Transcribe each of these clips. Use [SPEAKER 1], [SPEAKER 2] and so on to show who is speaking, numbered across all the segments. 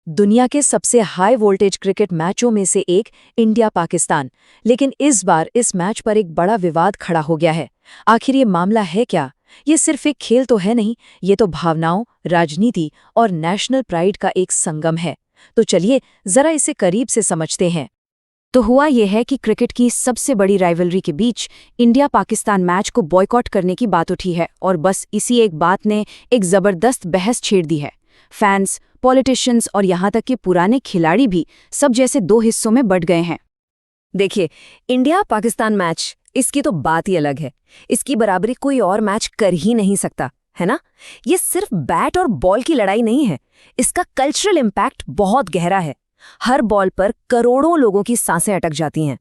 [SPEAKER 1] दुनिया के सबसे हाई वोल्टेज क्रिकेट मैचों में से एक इंडिया पाकिस्तान। लेकिन इस बार इस मैच पर एक बड़ा विवाद खड़ा हो गया है। आखिर ये मामला है क्या? ये सिर्फ एक खेल तो है नहीं, ये तो भावनाओं, राजनीति और नेशनल प्राइड का एक संगम है। तो चलिए जरा इसे करीब से समझते हैं। तो हुआ यह है कि क्रिकेट की सबसे बड़ी राइवलरी के बीच इंडिया पाकिस्तान मैच को बॉयकॉट करने की बात उठी है और बस इसी एक बात ने एक जबरदस्त बहस छेड़ दी है। फैंस, पॉलिटिशियंस और यहाँ तक कि पुराने खिलाड़ी भी सब जैसे दो हिस्सों में बंट गए हैं। देखिए, इंडिया पाकिस्तान मैच, इसकी तो बात ही अलग है। इसकी बराबरी कोई और मैच कर ही नहीं सकता, है ना? ये सिर्फ बैट और बॉल की लड़ाई नहीं है, इसका कल्चरल इम्पैक्ट बहुत गहरा है। हर बॉल पर करोड़ों लोगों की सांसें अटक जाती हैं।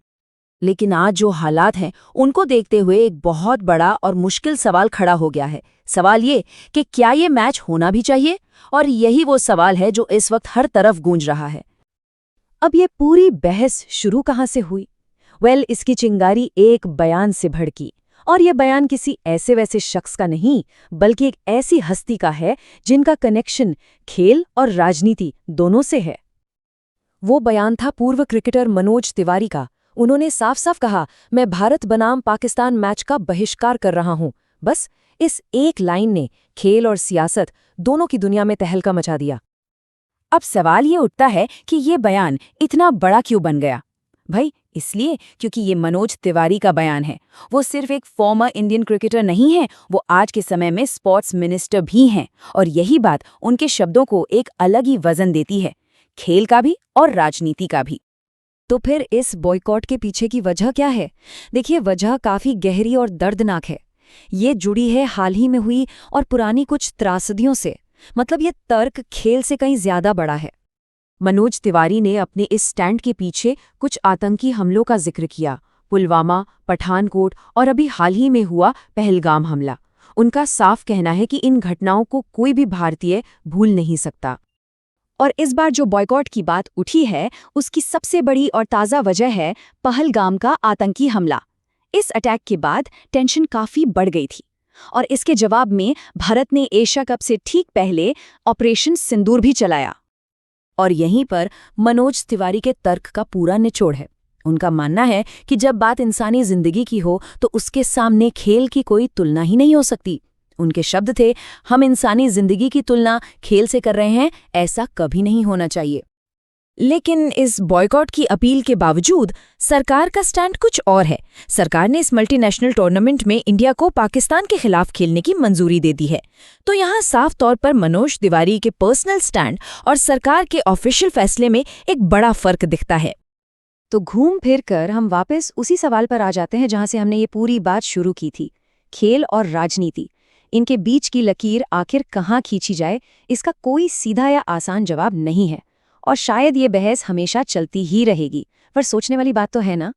[SPEAKER 1] लेकिन आज जो हालात हैं उनको देखते हुए एक बहुत बड़ा और मुश्किल सवाल खड़ा हो गया है। सवाल ये कि क्या ये मैच होना भी चाहिए? और यही वो सवाल है जो इस वक्त हर तरफ गूंज रहा है। अब ये पूरी बहस शुरू कहाँ से हुई? इसकी चिंगारी एक बयान से भड़की। और ये बयान किसी ऐसे वैसे शख्स का नहीं, बल्कि एक ऐसी हस्ती का है जिनका कनेक्शन खेल और राजनीति दोनों से है। वो बयान था पूर्व क्रिकेटर मनोज तिवारी का। उन्होंने साफ साफ कहा, मैं भारत बनाम पाकिस्तान मैच का बहिष्कार कर रहा हूं। बस इस एक लाइन ने खेल और सियासत दोनों की दुनिया में तहलका मचा दिया। अब सवाल ये उठता है कि ये बयान इतना बड़ा क्यों बन गया? भाई, इसलिए क्योंकि ये मनोज तिवारी का बयान है। वो सिर्फ एक फॉर्मर इंडियन क्रिकेटर नहीं है, वो आज के समय में स्पोर्ट्स मिनिस्टर भी हैं। और यही बात उनके शब्दों को एक अलग ही वजन देती है, खेल का भी और राजनीति का भी। तो फिर इस बॉयकॉट के पीछे की वजह क्या है? देखिए, वजह काफी गहरी और दर्दनाक है। ये जुड़ी है हाल ही में हुई और पुरानी कुछ त्रासदियों से। मतलब ये तर्क खेल से कहीं ज्यादा बड़ा है। मनोज तिवारी ने अपने इस स्टैंड के पीछे कुछ आतंकी हमलों का जिक्र किया, पुलवामा, पठानकोट और अभी हाल ही में हुआ पहलगाम हमला। उनका साफ कहना है कि इन घटनाओं को कोई भी भारतीय भूल नहीं सकता। और इस बार जो बॉयकॉट की बात उठी है, उसकी सबसे बड़ी और ताज़ा वजह है पहलगाम का आतंकी हमला। इस अटैक के बाद टेंशन काफ़ी बढ़ गई थी और इसके जवाब में भारत ने एशिया कप से ठीक पहले ऑपरेशन सिंदूर भी चलाया। और यहीं पर मनोज तिवारी के तर्क का पूरा निचोड़ है। उनका मानना है कि जब बात इंसानी जिंदगी की हो तो उसके सामने खेल की कोई तुलना ही नहीं हो सकती। उनके शब्द थे, हम इंसानी जिंदगी की तुलना खेल से कर रहे हैं, ऐसा कभी नहीं होना चाहिए। लेकिन इस बॉयकॉट की अपील के बावजूद सरकार का स्टैंड कुछ और है। सरकार ने इस मल्टीनेशनल टूर्नामेंट में इंडिया को पाकिस्तान के खिलाफ खेलने की मंजूरी दे दी है। तो यहाँ साफ तौर पर मनोज तिवारी के पर्सनल स्टैंड और सरकार के ऑफिशियल फैसले में एक बड़ा फर्क दिखता है। तो घूम फिर कर हम वापस उसी सवाल पर आ जाते हैं जहाँ से हमने ये पूरी बात शुरू की थी। खेल और राजनीति, इनके बीच की लकीर आखिर कहाँ खींची जाए, इसका कोई सीधा या आसान जवाब नहीं है। और शायद ये बहस हमेशा चलती ही रहेगी। पर सोचने वाली बात तो है ना।